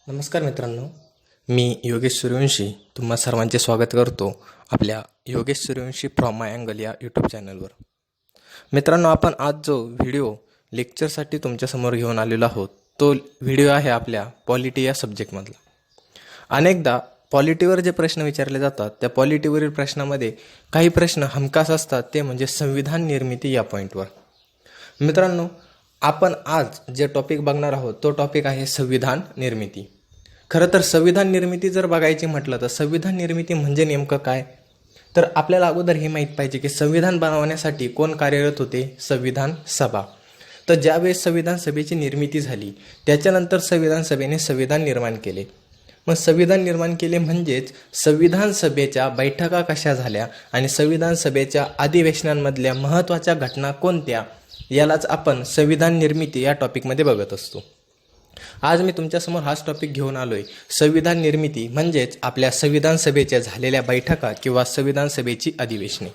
नमस्कार मित्रांनो, मी योगेश सूर्यवंशी तुम्हा सर्वांचे स्वागत करतो आपल्या Yogesh Suryavanshi from my angle या यूट्यूब चॅनलवर. मित्रांनो, आपण आज जो व्हिडिओ लेक्चरसाठी तुमच्यासमोर घेऊन आलेलो आहोत तो व्हिडिओ आहे आपल्या पॉलिटी या सब्जेक्टमधला. अनेकदा पॉलिटीवर जे प्रश्न विचारले जातात त्या पॉलिटीवरील प्रश्नामध्ये काही प्रश्न हमखास असतात, ते म्हणजे संविधान निर्मिती या पॉईंटवर. मित्रांनो, आपण आज जे टॉपिक बघणार आहोत तो टॉपिक आहे संविधान निर्मिती. खरं तर संविधान निर्मिती जर बघायची म्हटलं तर संविधान निर्मिती म्हणजे नेमकं काय, तर आपल्याला अगोदर हे माहीत पाहिजे की संविधान बनवण्यासाठी कोण कार्यरत होते? संविधान सभा. तर ज्यावेळेस संविधान सभेची निर्मिती झाली त्याच्यानंतर संविधान सभेने संविधान निर्माण केले. मग संविधान निर्माण केले म्हणजेच संविधान सभेच्या बैठका कशा झाल्या आणि संविधान सभेच्या अधिवेशनांमधल्या महत्त्वाच्या घटना कोणत्या, यालाच आपण संविधान निर्मिती या टॉपिकमध्ये बघत असतो. आज मी तुमच्यासमोर हाच टॉपिक घेऊन आलोय. संविधान निर्मिती म्हणजेच आपल्या संविधान सभेच्या झालेल्या बैठका किंवा संविधान सभेची अधिवेशने.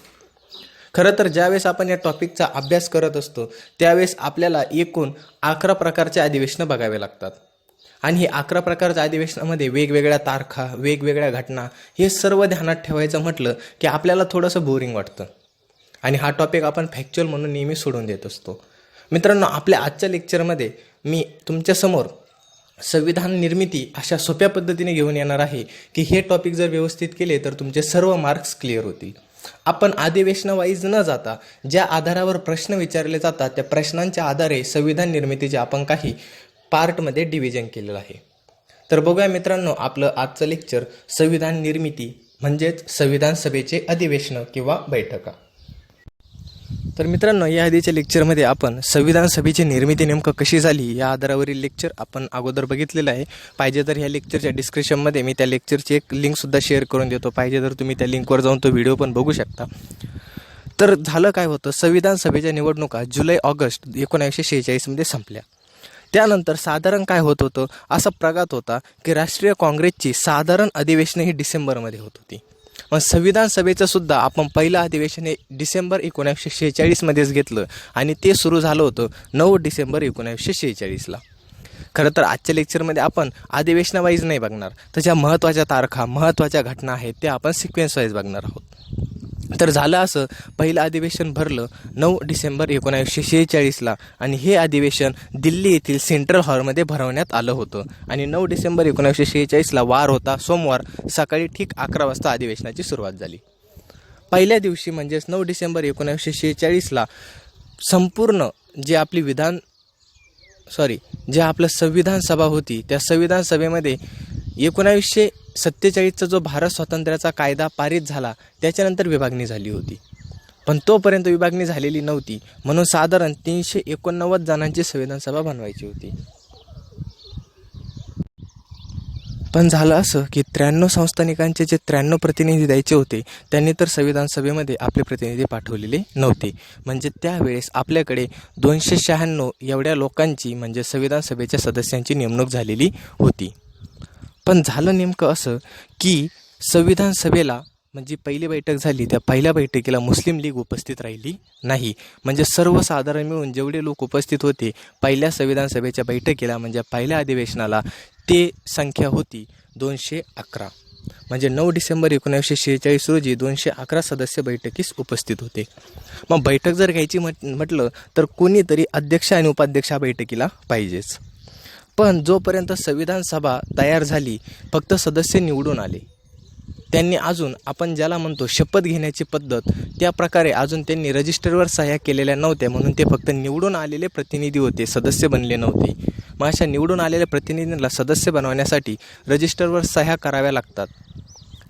खरं तर ज्यावेळेस आपण या टॉपिकचा अभ्यास करत असतो त्यावेळेस आपल्याला एकूण 11 प्रकारचे अधिवेशनं बघावे लागतात. आणि हे 11 प्रकारच्या अधिवेशनामध्ये वेगवेगळ्या तारखा, वेगवेगळ्या घटना, हे सर्व ध्यानात ठेवायचं म्हटलं की आपल्याला थोडंसं बोरिंग वाटतं आणि हा टॉपिक आपण फॅक्च्युअल म्हणून नेहमी सोडून देत असतो. मित्रांनो, आपल्या आजच्या लेक्चरमध्ये मी तुमच्यासमोर संविधान निर्मिती अशा सोप्या पद्धतीने घेऊन येणार आहे की हे टॉपिक जर व्यवस्थित केले तर तुमचे सर्व मार्क्स क्लिअर होतील. आपण अधिवेशनावाईज न जाता ज्या आधारावर प्रश्न विचारले जातात त्या प्रश्नांच्या आधारे संविधान निर्मितीचे आपण काही पार्टमध्ये डिव्हिजन केलेलं आहे. तर बघूया मित्रांनो, आपलं आजचं लेक्चर संविधान निर्मिती म्हणजेच संविधान सभेचे अधिवेशन किंवा बैठका. तर मित्रांनो, या आधीच्या लेक्चरमध्ये आपण संविधान सभेची निर्मिती नेमकं कशी झाली या आधारावरील लेक्चर आपण अगोदर बघितलेलं आहे. पाहिजे तर ह्या लेक्चरच्या डिस्क्रिप्शनमध्ये मी त्या लेक्चरची एक लिंकसुद्धा शेअर करून देतो. पाहिजे तर तुम्ही त्या लिंकवर जाऊन तो व्हिडिओ पण बघू शकता. तर झालं काय होतं, संविधान सभेच्या निवडणुका जुलै-ऑगस्ट 1946मध्ये संपल्या. त्यानंतर साधारण काय होत होतं, असा प्रघात होता की राष्ट्रीय काँग्रेसची साधारण अधिवेशनं ही डिसेंबरमध्ये होत होती. मग संविधान सभेचं सुद्धा आपण पहिलं अधिवेशन हे डिसेंबर 1946मध्येच घेतलं आणि ते सुरू झालं होतं 9 डिसेंबर 1946ला. खरं तर आजच्या लेक्चरमध्ये आपण अधिवेशनावाईज नाही बघणार, तर ज्या महत्त्वाच्या तारखा, महत्त्वाच्या घटना आहेत त्या आपण सिक्वेन्स वाईज बघणार आहोत. तर झालं असं, पहिलं अधिवेशन भरलं 9 डिसेंबर 1946ला आणि हे अधिवेशन दिल्ली येथील सेंट्रल हॉलमध्ये भरवण्यात आलं होतं. आणि 9 डिसेंबर 1946ला वार होता, सोमवार, सकाळी ठीक 11 वाजता अधिवेशनाची सुरुवात झाली. पहिल्या दिवशी म्हणजेच 9 डिसेंबर 1946ला संपूर्ण जे आपलं संविधान सभा होती त्या संविधान सभेमध्ये 1947चा जो भारत स्वातंत्र्याचा कायदा पारित झाला त्याच्यानंतर विभागणी झाली होती. पण तोपर्यंत विभागणी झालेली नव्हती, म्हणून साधारण 389 जणांची संविधान सभा बनवायची होती. पण झालं असं की 93 संस्थानिकांचे जे 93 प्रतिनिधी द्यायचे होते त्यांनी तर संविधान सभेमध्ये आपले प्रतिनिधी पाठवलेले नव्हते. म्हणजे त्यावेळेस आपल्याकडे 296 एवढ्या लोकांची म्हणजे संविधान सभेच्या सदस्यांची नेमणूक झालेली होती. पण झालं नेमकं असं की संविधान सभेला म्हणजे पहिली बैठक झाली, त्या पहिल्या बैठकीला मुस्लिम लीग उपस्थित राहिली नाही. म्हणजे सर्वसाधारण मिळून जेवढे लोक उपस्थित होते पहिल्या संविधान सभेच्या बैठकीला म्हणजे पहिल्या अधिवेशनाला ते संख्या होती 211. म्हणजे 9 डिसेंबर 1946 रोजी 211 सदस्य बैठकीस उपस्थित होते. मग बैठक जर घ्यायची म्हटलं तर कोणीतरी अध्यक्ष आणि उपाध्यक्ष बैठकीला पाहिजेच. पण जोपर्यंत संविधान सभा तयार झाली, फक्त सदस्य निवडून आले, त्यांनी अजून आपण ज्याला म्हणतो शपथ घेण्याची पद्धत, त्या प्रकारे अजून त्यांनी रजिस्टरवर सह्या केलेल्या नव्हत्या, म्हणून ते फक्त निवडून आलेले प्रतिनिधी होते, सदस्य बनले नव्हते. मग अशा निवडून आलेल्या प्रतिनिधींना सदस्य बनवण्यासाठी रजिस्टरवर सह्या कराव्या लागतात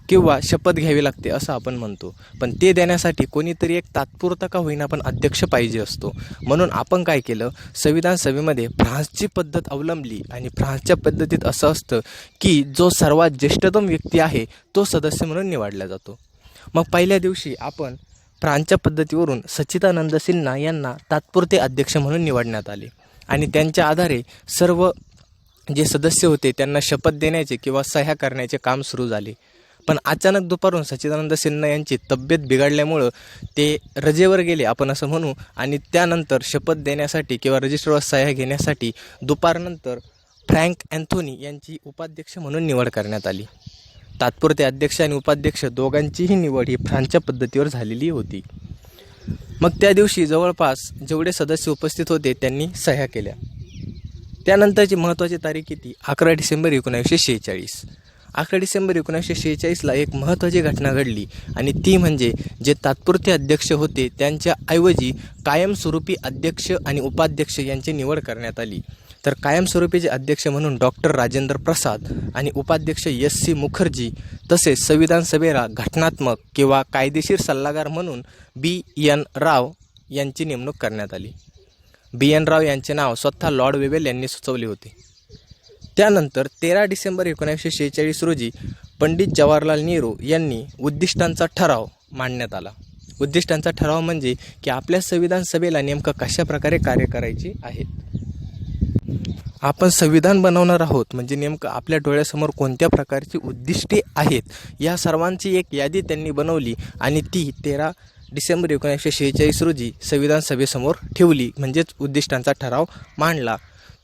किंवा शपथ घ्यावी लागते असं आपण म्हणतो. पण ते देण्यासाठी कोणीतरी एक तात्पुरता का होईना पण अध्यक्ष पाहिजे असतो. म्हणून आपण काय केलं, संविधान सभेमध्ये फ्रान्सची पद्धत अवलंबली आणि फ्रान्सच्या पद्धतीत असं असतं की जो सर्वात ज्येष्ठतम व्यक्ती आहे तो सदस्य म्हणून निवडला जातो. मग पहिल्या दिवशी आपण फ्रान्सच्या पद्धतीवरून सच्चिदानंद सिन्हा यांना तात्पुरते अध्यक्ष म्हणून निवडण्यात आले आणि त्यांच्या आधारे सर्व जे सदस्य होते त्यांना शपथ देण्याचे किंवा सह्या करण्याचे काम सुरू झाले. पण अचानक दुपारून सच्चिदानंद सिन्हा यांची तब्येत बिघडल्यामुळं ते रजेवर गेले आपण असं म्हणू. आणि त्यानंतर शपथ देण्यासाठी किंवा रजिस्टरवर सह्या घेण्यासाठी दुपारनंतर फ्रँक अँथोनी यांची उपाध्यक्ष म्हणून निवड करण्यात आली. तात्पुरते अध्यक्ष आणि उपाध्यक्ष दोघांचीही निवड ही फ्रान्सच्या पद्धतीवर झालेली होती. मग त्या दिवशी जवळपास जेवढे सदस्य उपस्थित होते त्यांनी सह्या केल्या. त्यानंतरची महत्त्वाची तारीख किती? 11 डिसेंबर 1946. 11 डिसेंबर 1946ला एक महत्त्वाची घटना घडली आणि ती म्हणजे जे तात्पुरते अध्यक्ष होते त्यांच्याऐवजी कायमस्वरूपी अध्यक्ष आणि उपाध्यक्ष यांची निवड करण्यात आली. तर कायमस्वरूपीचे अध्यक्ष म्हणून डॉक्टर राजेंद्र प्रसाद आणि उपाध्यक्ष S.C. मुखर्जी तसेच संविधान सभेला घटनात्मक किंवा कायदेशीर सल्लागार म्हणून B.N. राव यांची नेमणूक करण्यात आली. B.N. राव यांचे नाव स्वतः लॉर्ड वेवेल यांनी सुचवले होते. त्यानंतर 13 डिसेंबर 1946 रोजी पंडित जवाहरलाल नेहरू यांनी उद्दिष्टांचा ठराव मांडण्यात आला. उद्दिष्टांचा ठराव म्हणजे की आपल्या संविधान सभेला नेमकं कशा प्रकारे कार्य करायचे आहे. आपण संविधान बनवणार आहोत म्हणजे नेमकं आपल्या डोळ्यासमोर कोणत्या प्रकारची उद्दिष्टे आहेत या सर्वांची एक यादी त्यांनी बनवली आणि ती 13 डिसेंबर 1946 रोजी संविधान सभेसमोर ठेवली, म्हणजेच उद्दिष्टांचा ठराव मांडला.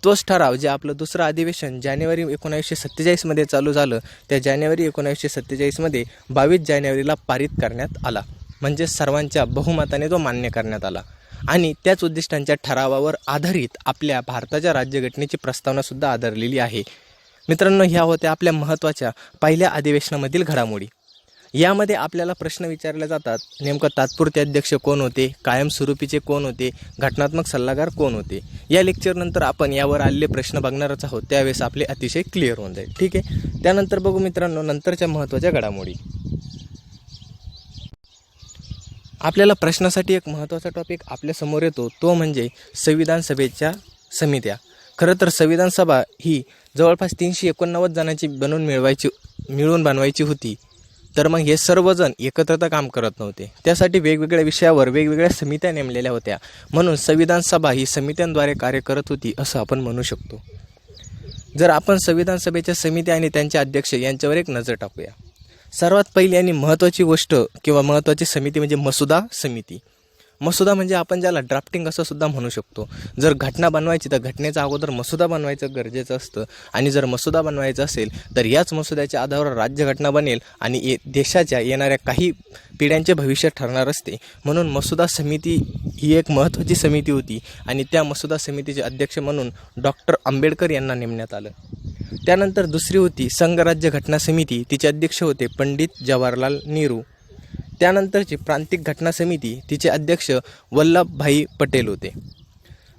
तोच ठराव जे आपलं दुसरं अधिवेशन जानेवारी 1947मध्ये चालू झालं, त्या जानेवारी 1947मध्ये 22 जानेवारीला पारित करण्यात आला, म्हणजे सर्वांच्या बहुमताने तो मान्य करण्यात आला. आणि त्याच उद्दिष्टांच्या ठरावावर आधारित आपल्या भारताच्या राज्यघटनेची प्रस्तावनासुद्धा आधारलेली आहे. मित्रांनो, ह्या होत्या आपल्या महत्त्वाच्या पहिल्या अधिवेशनामधील घडामोडी. यामध्ये आपल्याला प्रश्न विचारले जातात, नेमकं तात्पुरते अध्यक्ष कोण होते, कायमस्वरूपीचे कोण होते, घटनात्मक सल्लागार कोण होते. या लेक्चरनंतर आपण यावर आलेले प्रश्न बघणारच आहोत, त्यावेळेस आपले अतिशय क्लिअर होऊन जाईल. ठीक आहे, त्यानंतर बघू मित्रांनो नंतरच्या महत्त्वाच्या घडामोडी. आपल्याला प्रश्नासाठी एक महत्त्वाचा टॉपिक आपल्यासमोर येतो, तो म्हणजे संविधान सभेच्या समित्या. खरं तर संविधान सभा ही जवळपास 389 जणांची मिळून बनवायची होती. तर मग हे सर्वजण एकत्र काम करत नव्हते, त्यासाठी वेगवेगळ्या विषयावर वेगवेगळ्या समित्या नेमलेल्या होत्या. म्हणून संविधान सभा ही समित्यांद्वारे कार्य करत होती असं आपण म्हणू शकतो. जर आपण संविधान सभेच्या समित्या आणि त्यांचे अध्यक्ष यांच्यावर एक नजर टाकूया. सर्वात पहिली आणि महत्त्वाची गोष्ट किंवा महत्त्वाची समिती म्हणजे मसुदा समिती. मसुदा म्हणजे आपण ज्याला ड्राफ्टिंग असं सुद्धा म्हणू शकतो. जर घटना बनवायची तर घटनेचा अगोदर मसुदा बनवायचं गरजेचं असतं, आणि जर मसुदा बनवायचा असेल तर याच मसुद्याच्या आधारावर राज्यघटना बनेल आणि देशाच्या येणाऱ्या काही पिढ्यांचे भविष्य ठरणार असते. म्हणून मसुदा समिती ही एक महत्त्वाची समिती होती आणि त्या मसुदा समितीचे अध्यक्ष म्हणून डॉक्टर आंबेडकर यांना नेमण्यात आलं. त्यानंतर दुसरी होती संघराज्य घटना समिती, तिचे अध्यक्ष होते पंडित जवाहरलाल नेहरू. त्यानंतरची प्रांतिक घटना समिती, तिचे अध्यक्ष वल्लभभाई पटेल होते.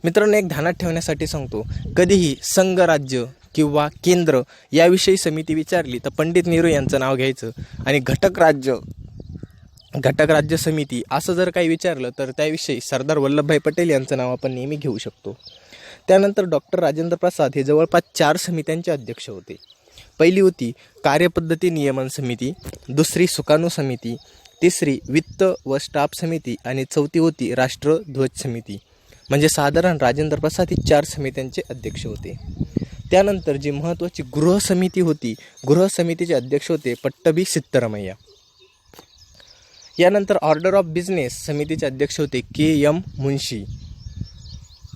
मित्रांनो, एक ध्यानात ठेवण्यासाठी सांगतो, कधीही संघराज्य किंवा केंद्र याविषयी समिती विचारली तर पंडित नेहरू यांचं नाव घ्यायचं, आणि घटक राज्य समिती असं जर काही विचारलं तर त्याविषयी सरदार वल्लभभाई पटेल यांचं नाव आपण नेहमी घेऊ शकतो. त्यानंतर डॉक्टर राजेंद्र प्रसाद हे जवळपास 4 समित्यांचे अध्यक्ष होते. पहिली होती कार्यपद्धती नियमन समिती, दुसरी सुकाणू समिती, तिसरी वित्त व स्टाफ समिती आणि चौथी होती राष्ट्रध्वज समिती. म्हणजे साधारण राजेंद्र प्रसाद ही 4 समित्यांचे अध्यक्ष होते. त्यानंतर जी महत्त्वाची गृह समिती होती, गृह समितीचे अध्यक्ष होते पट्टभी सिद्धरामय्या. यानंतर ऑर्डर ऑफ बिझनेस समितीचे अध्यक्ष होते K.M. मुन्शी.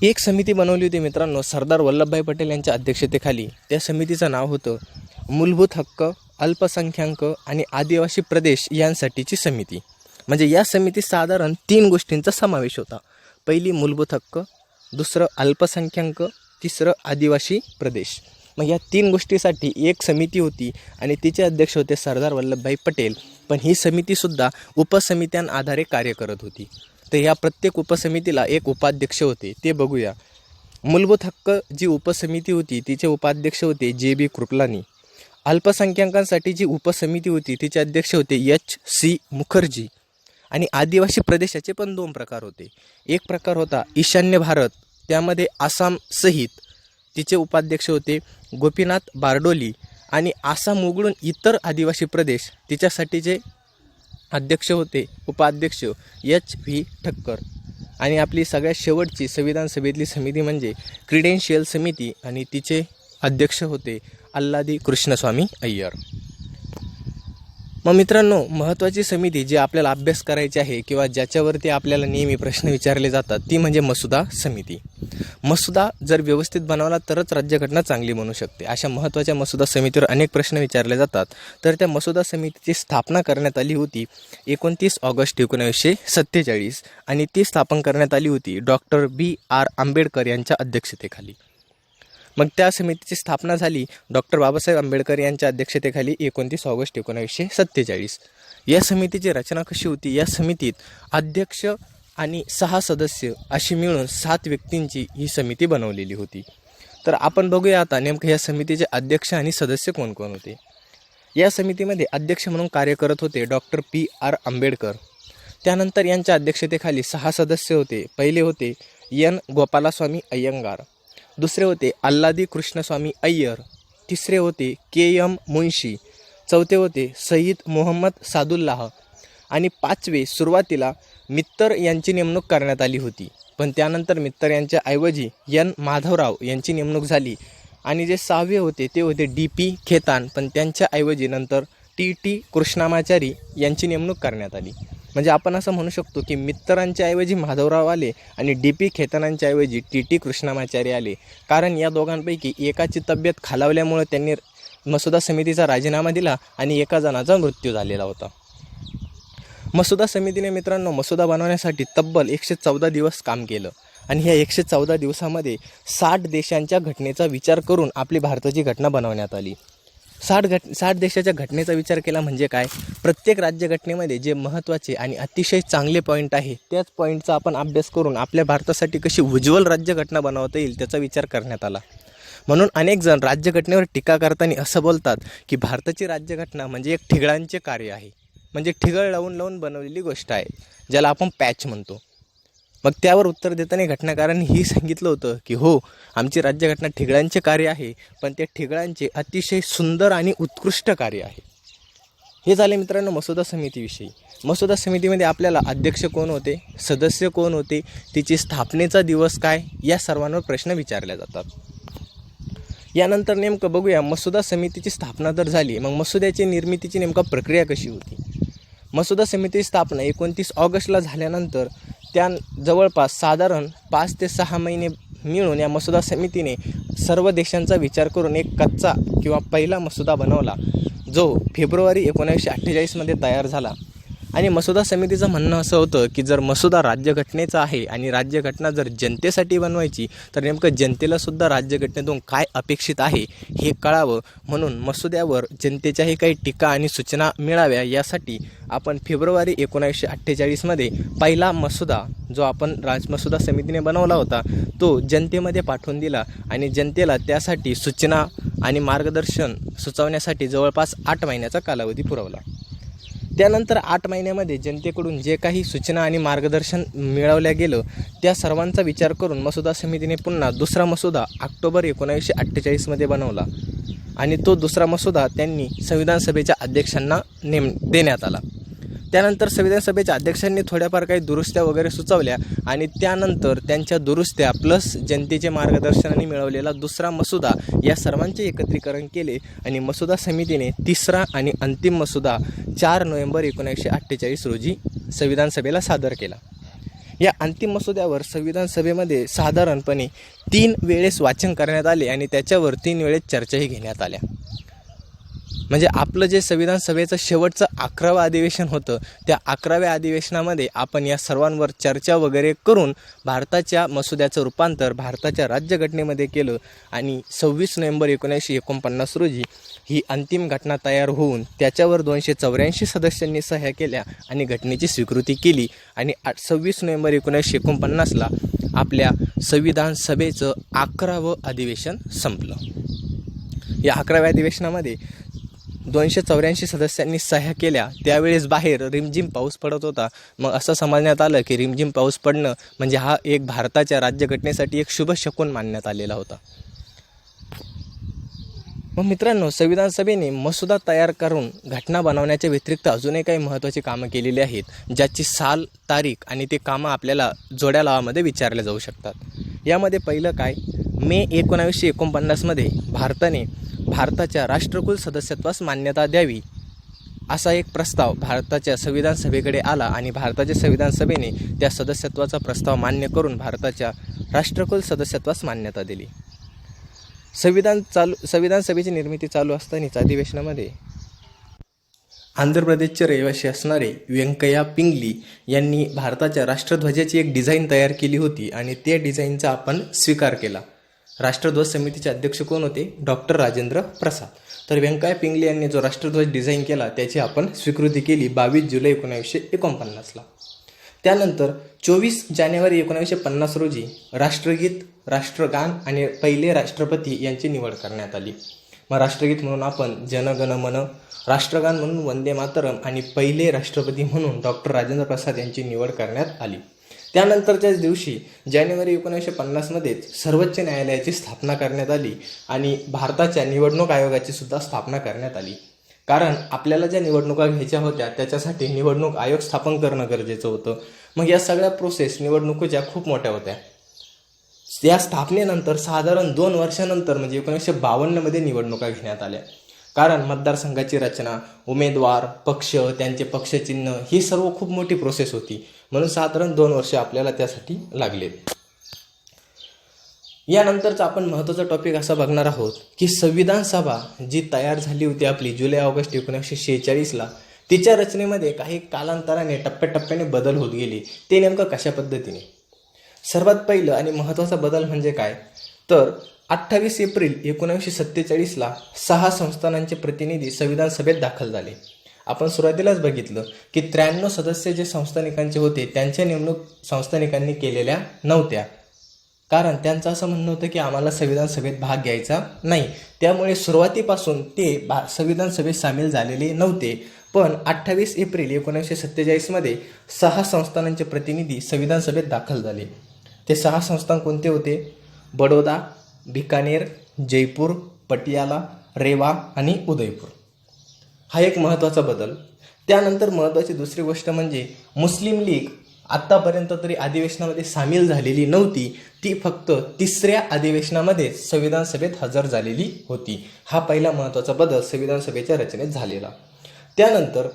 एक समिती बनवली होती मित्रांनो सरदार वल्लभभाई पटेल यांच्या अध्यक्षतेखाली. त्या समितीचं नाव होतं मूलभूत हक्क, अल्पसंख्याक आणि आदिवासी प्रदेश यांसाठीची समिती. म्हणजे या समितीत साधारण 3 गोष्टींचा समावेश होता. पहिली मूलभूत हक्क, दुसरं अल्पसंख्याक, तिसरं आदिवासी प्रदेश. मग या 3 गोष्टीसाठी एक समिती होती आणि तिचे अध्यक्ष होते सरदार वल्लभभाई पटेल. पण ही समितीसुद्धा उपसमित्यांआधारे कार्य करत होती. तर या प्रत्येक उपसमितीला एक उपाध्यक्ष होते, ते बघूया. मूलभूत हक्क जी उपसमिती होती तिचे उपाध्यक्ष होते J.B. कृपलानी. अल्पसंख्याकांसाठी जी उपसमिती होती तिचे अध्यक्ष होते H.C. मुखर्जी. आणि आदिवासी प्रदेशाचे पण 2 प्रकार होते. एक प्रकार होता ईशान्य भारत, त्यामध्ये आसाम सहित, तिचे उपाध्यक्ष होते गोपीनाथ बारडोली. आणि आसाम उघडून इतर आदिवासी प्रदेश, तिच्यासाठीचे अध्यक्ष होते उपाध्यक्ष H.V. ठक्कर. आणि आपली सगळ्यात शेवटची संविधान सभेतली समिती म्हणजे क्रिडेन्शियल समिती, आणि तिचे अध्यक्ष होते अल्लादी कृष्णस्वामी अय्यर. मग मित्रांनो, महत्त्वाची समिती जी आपल्याला अभ्यास करायची आहे किंवा ज्याच्यावरती आपल्याला नेहमी प्रश्न विचारले जातात ती म्हणजे मसुदा समिती. मसुदा जर व्यवस्थित बनवला तरच राज्यघटना चांगली बनू शकते. अशा महत्त्वाच्या मसुदा समितीवर अनेक प्रश्न विचारले जातात. तर त्या मसुदा समितीची स्थापना करण्यात आली होती 29 ऑगस्ट 1947 आणि ती स्थापन करण्यात आली होती डॉक्टर B.R. आंबेडकर यांच्या अध्यक्षतेखाली. मग त्या समितीची स्थापना झाली डॉक्टर बाबासाहेब आंबेडकर यांच्या अध्यक्षतेखाली 29 ऑगस्ट 1947. या समितीची रचना कशी होती? या समितीत अध्यक्ष आणि 6 सदस्य अशी मिळून 7 व्यक्तींची ही समिती बनवलेली होती. तर आपण बघूया आता नेमकं या समितीचे अध्यक्ष आणि सदस्य कोण कोण होते. या समितीमध्ये अध्यक्ष म्हणून कार्य करत होते डॉक्टर B.R. आंबेडकर. त्यानंतर यांच्या अध्यक्षतेखाली 6 सदस्य होते. पहिले होते N. गोपालास्वामी अय्यंगार, दुसरे होते आल्हादी कृष्णस्वामी अय्यर, तिसरे होते K.M. मुन्शी, चौथे होते सईद मोहम्मद सादुल्लाह आणि 5वे सुरुवातीला मित्तर यांची नेमणूक करण्यात आली होती. पण त्यानंतर मित्तर यांच्या ऐवजी N. माधवराव यांची नेमणूक झाली आणि जे 6वे होते ते होते D.P. खेतान, पण त्यांच्या ऐवजी नंतर T.T. कृष्णामाचारी यांची नेमणूक करण्यात आली. म्हणजे आपण असं म्हणू शकतो की मित्तरांच्या ऐवजी माधवराव आले आणि D.P. खेतानांच्या ऐवजी T.T. कृष्णामाचारी आले. कारण या दोघांपैकी एकाची तब्येत खालावल्यामुळे त्यांनी मसुदा समितीचा राजीनामा दिला आणि एका जणाचा मृत्यू झालेला होता. मसुदा समितीने मित्रांनो मसुदा बनवण्यासाठी तब्बल 114 दिवस काम केलं आणि ह्या 114 दिवसामध्ये 60 देशांच्या घटनेचा विचार करून आपली भारताची घटना बनवण्यात आली. 60 देशाच्या घटनेचा विचार केला म्हणजे काय? प्रत्येक राज्यघटनेमध्ये जे महत्त्वाचे आणि अतिशय चांगले पॉईंट आहे त्याच पॉईंटचा आपण अभ्यास करून आपल्या भारतासाठी कशी उज्ज्वल राज्यघटना बनवता येईल त्याचा विचार करण्यात आला. म्हणून अनेक जण राज्यघटनेवर टीका करताना असं बोलतात की भारताची राज्यघटना म्हणजे एक ठिगळांचे कार्य आहे, म्हणजे ठिगळ लावून बनवलेली गोष्ट आहे, ज्याला आपण पॅच म्हणतो. मग त्यावर उत्तर देताना घटनाकारांनी ही सांगितलं होतं की हो, आमची राज्यघटना ठिगळांचे कार्य आहे, पण ते ठिगळांचे अतिशय सुंदर आणि उत्कृष्ट कार्य आहे. हे झाले मित्रांनो मसुदा समितीविषयी. मसुदा समितीमध्ये आपल्याला अध्यक्ष कोण होते, सदस्य कोण होते, तिची स्थापनेचा दिवस काय, या सर्वांवर प्रश्न विचारले जातात. यानंतर नेमकं बघूया मसुदा समितीची स्थापना तर झाली, मग मसुद्याची निर्मितीची नेमका प्रक्रिया कशी होती. मसुदा समितीची स्थापना 29 ऑगस्टला झाल्यानंतर त्या जवळपास साधारण 5 ते 6 महिने मिळून या मसुदा समितीने सर्व देशांचा विचार करून एक कच्चा किंवा पहिला मसुदा बनवला, जो फेब्रुवारी 1948 तयार झाला. आणि मसुदा समितीचं म्हणणं असं होतं की जर मसुदा राज्यघटनेचा आहे आणि राज्यघटना जर जनतेसाठी बनवायची तर नेमकं जनतेलासुद्धा राज्यघटनेतून काय अपेक्षित आहे हे कळावं, म्हणून मसुद्यावर जनतेच्याही काही टीका आणि सूचना मिळाव्या यासाठी आपण फेब्रुवारी 1948 पहिला मसुदा जो आपण मसुदा समितीने बनवला होता तो जनतेमध्ये पाठवून दिला आणि जनतेला त्यासाठी सूचना आणि मार्गदर्शन सुचवण्यासाठी जवळपास 8 महिन्याचा कालावधी पुरवला. त्यानंतर 8 महिन्यामध्ये जनतेकडून जे काही सूचना आणि मार्गदर्शन मिळवल्या गेलं त्या सर्वांचा विचार करून मसुदा समितीने पुन्हा दुसरा मसुदा ऑक्टोबर 1948 बनवला आणि तो दुसरा मसुदा त्यांनी संविधान सभेच्या अध्यक्षांना देण्यात आला. त्यानंतर संविधान सभेच्या अध्यक्षांनी थोड्याफार काही दुरुस्त्या वगैरे सुचवल्या आणि त्यानंतर त्यांच्या दुरुस्त्या प्लस जनतेचे मार्गदर्शनाने मिळवलेला दुसरा मसुदा या सर्वांचे एकत्रीकरण केले आणि मसुदा समितीने तिसरा आणि अंतिम मसुदा 4 नोव्हेंबर 1948 रोजी संविधान सभेला सादर केला. या अंतिम मसुद्यावर संविधान सभेमध्ये साधारणपणे 3 वेळेस वाचन करण्यात आले आणि त्याच्यावर 3 वेळेस चर्चाही घेण्यात आल्या. म्हणजे आपलं जे संविधान सभेचं शेवटचं 11वं अधिवेशन होतं त्या 11व्या अधिवेशनामध्ये आपण या सर्वांवर चर्चा वगैरे करून भारताच्या मसुद्याचं रूपांतर भारताच्या राज्यघटनेमध्ये केलं आणि 26 नोव्हेंबर 1949 रोजी ही अंतिम घटना तयार होऊन त्याच्यावर 284 सदस्यांनी सह्या केल्या आणि घटनेची स्वीकृती केली आणि 26 नोव्हेंबर 1949ला आपल्या संविधान सभेचं 11वं अधिवेशन संपलं. या 11व्या अधिवेशनामध्ये 284 सदस्यांनी सह्या केल्या. त्यावेळेस बाहेर रिमझिम पाऊस पडत होता. मग असं समजण्यात आलं की रिमझिम पाऊस पडणं म्हणजे हा एक भारताच्या राज्यघटनेसाठी एक शुभ शकुन मानण्यात आलेला होता. मग मित्रांनो, संविधान सभेने मसुदा तयार करून घटना बनवण्याच्या व्यतिरिक्त अजूनही काही महत्त्वाची कामं केलेली आहेत ज्याची साल, तारीख आणि ते कामं आपल्याला जोड्या लावामध्ये विचारले जाऊ शकतात. यामध्ये पहिलं काय, मे 1949 भारताने भारताच्या राष्ट्रकुल सदस्यत्वास मान्यता द्यावी असा एक प्रस्ताव भारताच्या संविधान सभेकडे आला आणि भारताच्या संविधान सभेने त्या सदस्यत्वाचा प्रस्ताव मान्य करून भारताच्या राष्ट्रकुल सदस्यत्वास मान्यता दिली. संविधान सभेची निर्मिती चालू असतानाच अधिवेशनामध्ये आंध्र प्रदेशचे रहिवासी असणारे व्यंकय्या पिंगली यांनी भारताच्या राष्ट्रध्वजाची एक डिझाईन तयार केली होती आणि त्या डिझाईनचा आपण स्वीकार केला. राष्ट्रध्वज समितीचे अध्यक्ष कोण होते? डॉक्टर राजेंद्र प्रसाद. तर व्यंकय्या पिंगली यांनी जो राष्ट्रध्वज डिझाईन केला त्याची आपण स्वीकृती केली 22 जुलै 1949ला. त्यानंतर 24 जानेवारी 1950 रोजी राष्ट्रगीत, राष्ट्रगान आणि पहिले राष्ट्रपती यांची निवड करण्यात आली. मग राष्ट्रगीत म्हणून आपण जन गण मन, राष्ट्रगान म्हणून वंदे मातरम आणि पहिले राष्ट्रपती म्हणून डॉक्टर राजेंद्र प्रसाद यांची निवड करण्यात आली. त्यानंतरच्याच दिवशी जानेवारी 1950मध्येच सर्वोच्च न्यायालयाची स्थापना करण्यात आली आणि भारताच्या निवडणूक आयोगाची सुद्धा स्थापना करण्यात आली. कारण आपल्याला ज्या निवडणुका घ्यायच्या होत्या त्याच्यासाठी निवडणूक आयोग स्थापन करणं गरजेचं होतं. मग या सगळ्या प्रोसेस निवडणुकीच्या खूप मोठ्या होत्या. या स्थापनेनंतर साधारण 2 वर्षानंतर म्हणजे 1952मध्ये निवडणुका घेण्यात आल्या. कारण मतदारसंघाची रचना, उमेदवार, पक्ष, त्यांचे पक्षचिन्ह ही सर्व खूप मोठी प्रोसेस होती. म्हणून साधारण 2 वर्ष आपल्याला त्यासाठी लागले. यानंतरचा आपण महत्त्वाचा टॉपिक असा बघणार आहोत की संविधान सभा जी तयार झाली होती आपली जुलै-ऑगस्ट 1946ला, तिच्या रचनेमध्ये काही कालांतराने टप्प्याटप्प्याने बदल होत गेले. ते नेमकं कशा पद्धतीने? सर्वात पहिलं आणि महत्त्वाचा बदल म्हणजे काय तर 28 एप्रिल 1947ला 6 संस्थानांचे प्रतिनिधी संविधान सभेत दाखल झाले. आपण सुरुवातीलाच बघितलं की 93 सदस्य जे संस्थानिकांचे होते त्यांच्या नेमणूक संस्थानिकांनी केलेल्या नव्हत्या. कारण त्यांचं असं म्हणणं होतं की आम्हाला संविधान सभेत भाग घ्यायचा नाही. त्यामुळे सुरुवातीपासून ते संविधान सभेत सामील झालेले नव्हते. पण 28 एप्रिल 1947मध्ये 6 संस्थानांचे प्रतिनिधी संविधान सभेत दाखल झाले. ते 6 संस्थान कोणते होते? बडोदा, बिकानेर, जयपूर, पटियाला, रेवा आणि उदयपूर. हा एक महत्त्वाचा बदल. त्यानंतर महत्त्वाची दुसरी गोष्ट म्हणजे मुस्लिम लीग आत्तापर्यंत तरी अधिवेशनामध्ये सामील झालेली नव्हती. ती फक्त 3ऱ्या अधिवेशनामध्ये संविधान सभेत हजर झालेली होती. हा पहिला महत्त्वाचा बदल संविधान सभेच्या रचनेत झालेला. त्यानंतर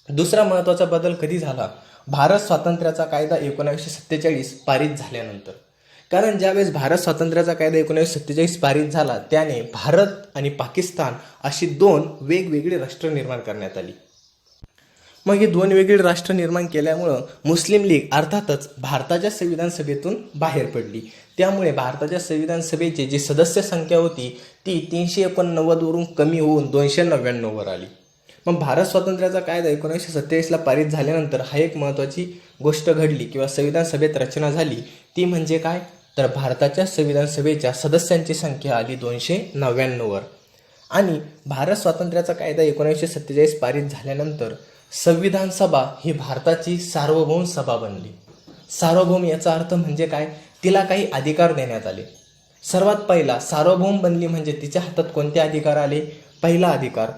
दुसरा महत्त्वाचा बदल कधी झाला? भारत स्वातंत्र्याचा कायदा 1947 पारित झाल्यानंतर. कारण ज्यावेळेस भारत स्वातंत्र्याचा कायदा 1947 पारित झाला त्याने भारत आणि पाकिस्तान अशी 2 वेगवेगळी राष्ट्र निर्माण करण्यात आली. मग ही 2 वेगळी राष्ट्र निर्माण केल्यामुळं मुस्लिम लीग अर्थातच भारताच्या संविधान सभेतून बाहेर पडली. त्यामुळे भारताच्या संविधान सभेची जी सदस्य संख्या होती ती 389 वरून कमी होऊन 299 वर आली. मग भारत स्वातंत्र्याचा कायदा 1947ला पारित झाल्यानंतर हा एक महत्त्वाची गोष्ट घडली किंवा संविधान सभेत रचना झाली. ती म्हणजे काय तर भारताच्या संविधान सभेच्या सदस्यांची संख्या आली 299 वर. आणि भारत स्वातंत्र्याचा कायदा 1947 पारित झाल्यानंतर संविधान सभा ही भारताची सार्वभौम सभा बनली. सार्वभौम याचा अर्थ म्हणजे काय? तिला काही अधिकार देण्यात आले. सर्वात पहिला सार्वभौम बनली म्हणजे तिच्या हातात कोणते अधिकार आले? पहिला अधिकार,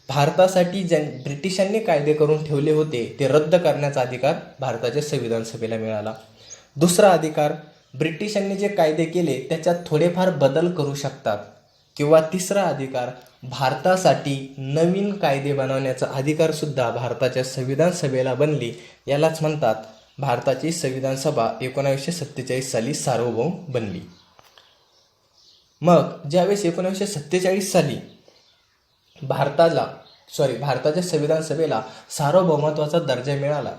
भारतासाठी ब्रिटिशांनी कायदे करून ठेवले होते ते रद्द करण्याचा अधिकार भारताच्या संविधान सभेला मिळाला. दुसरा अधिकार, ब्रिटिशांनी जे कायदे केले त्याच्यात थोडेफार बदल करू शकतात. किंवा तिसरा अधिकार, भारतासाठी नवीन कायदे बनवण्याचा अधिकार सुद्धा भारताच्या संविधान सभेला बनली. यालाच म्हणतात भारताची संविधान सभा 1947 साली सार्वभौम बनली. मग ज्यावेळेस 1947 साली भारताच्या संविधान सभेला सार्वभौमत्वाचा दर्जा मिळाला.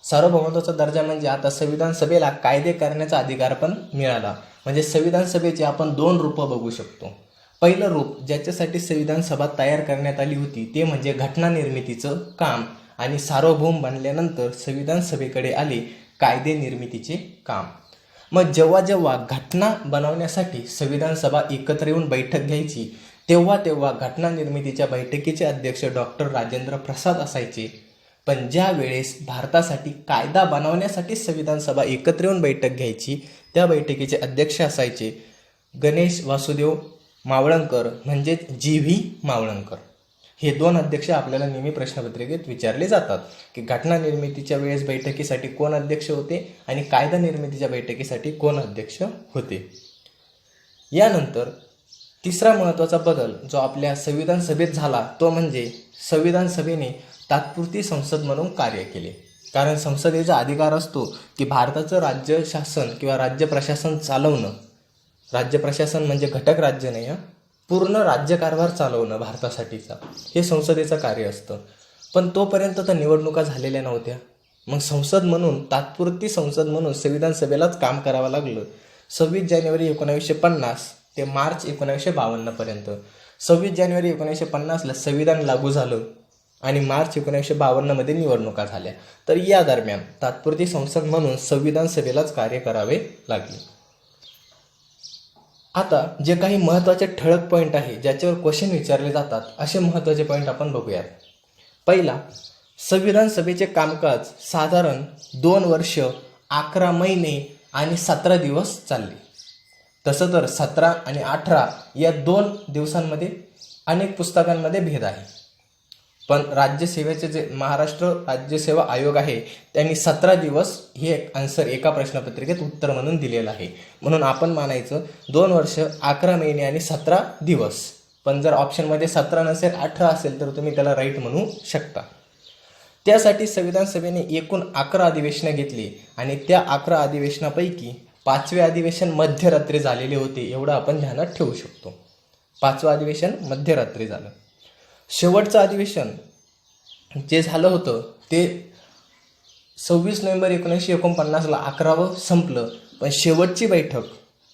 सार्वभौमत्वाचा दर्जा म्हणजे आता संविधान सभेला कायदे करण्याचा अधिकार पण मिळाला. म्हणजे संविधान सभेचे आपण 2 रूपं बघू शकतो. पहिलं रूप ज्याच्यासाठी संविधान सभा तयार करण्यात आली होती ते म्हणजे घटना निर्मितीचं काम, आणि सार्वभौम बनल्यानंतर संविधान सभेकडे आले कायदे निर्मितीचे काम. मग जेव्हा जेव्हा घटना बनवण्यासाठी संविधान सभा एकत्र येऊन बैठक घ्यायची तेव्हा घटना निर्मितीच्या बैठकीचे अध्यक्ष डॉक्टर राजेंद्र प्रसाद असायचे. पण ज्या वेळेस भारतासाठी कायदा बनवण्यासाठी संविधान सभा एकत्र येऊन बैठक घ्यायची त्या बैठकीचे अध्यक्ष असायचे गणेश वासुदेव मावळंकर म्हणजेच जी.व्ही. मावळंकर. हे 2 अध्यक्ष आपल्याला नेहमी प्रश्नपत्रिकेत विचारले जातात की घटना निर्मितीच्या वेळेस बैठकीसाठी कोण अध्यक्ष होते आणि कायदा निर्मितीच्या बैठकीसाठी कोण अध्यक्ष होते. यानंतर तिसरा महत्त्वाचा बदल जो आपल्या संविधान सभेत झाला तो म्हणजे संविधान सभेने तात्पुरती संसद म्हणून कार्य केले. कारण संसदेचा अधिकार असतो की भारताचं राज्य शासन किंवा राज्य प्रशासन चालवणं. राज्य प्रशासन म्हणजे घटक राज्य नाही, पूर्ण राज्यकारभार चालवणं भारतासाठीचा हे संसदेचं कार्य असतं. पण तोपर्यंत तर निवडणुका झालेल्या नव्हत्या. मग संसद म्हणून तात्पुरती संसद म्हणून संविधान सभेलाच काम करावं लागलं. 26 जानेवारी 1950 ते मार्च 1952 पर्यंत. 26 जानेवारी 1950ला संविधान लागू झालं आणि मार्च 1952 मध्ये निवडणुका झाल्या. तर या दरम्यान तात्पुरती संसद म्हणून संविधान सभेलाच कार्य करावे लागले. आता जे काही महत्त्वाचे ठळक पॉईंट आहे ज्याच्यावर क्वेश्चन विचारले जातात असे महत्त्वाचे पॉईंट आपण बघूयात. पहिला, संविधान सभेचे कामकाज साधारण 2 वर्ष 11 महिने आणि 17 दिवस चालले. तसं तर 17 आणि 18 या 2 दिवसांमध्ये अनेक पुस्तकांमध्ये भेद आहे. पण राज्यसेवेचे जे महाराष्ट्र राज्यसेवा आयोग आहे त्यांनी 17 दिवस हे आन्सर एका प्रश्नपत्रिकेत उत्तर म्हणून दिलेलं आहे. म्हणून आपण मानायचं 2 वर्ष 11 महिने आणि 17 दिवस. पण जर ऑप्शनमध्ये 17 नसेल 18 असेल तर तुम्ही त्याला राईट म्हणू शकता. त्यासाठी संविधान सभेने एकूण 11 अधिवेशनं घेतली आणि त्या 11 अधिवेशनापैकी 5वे अधिवेशन मध्यरात्री झालेले होते एवढं आपण ध्यानात ठेवू शकतो. 5वं अधिवेशन मध्यरात्री झालं. शेवटचं अधिवेशन जे झालं होतं ते 26 नोव्हेंबर 1949ला 11वं संपलं. पण शेवटची बैठक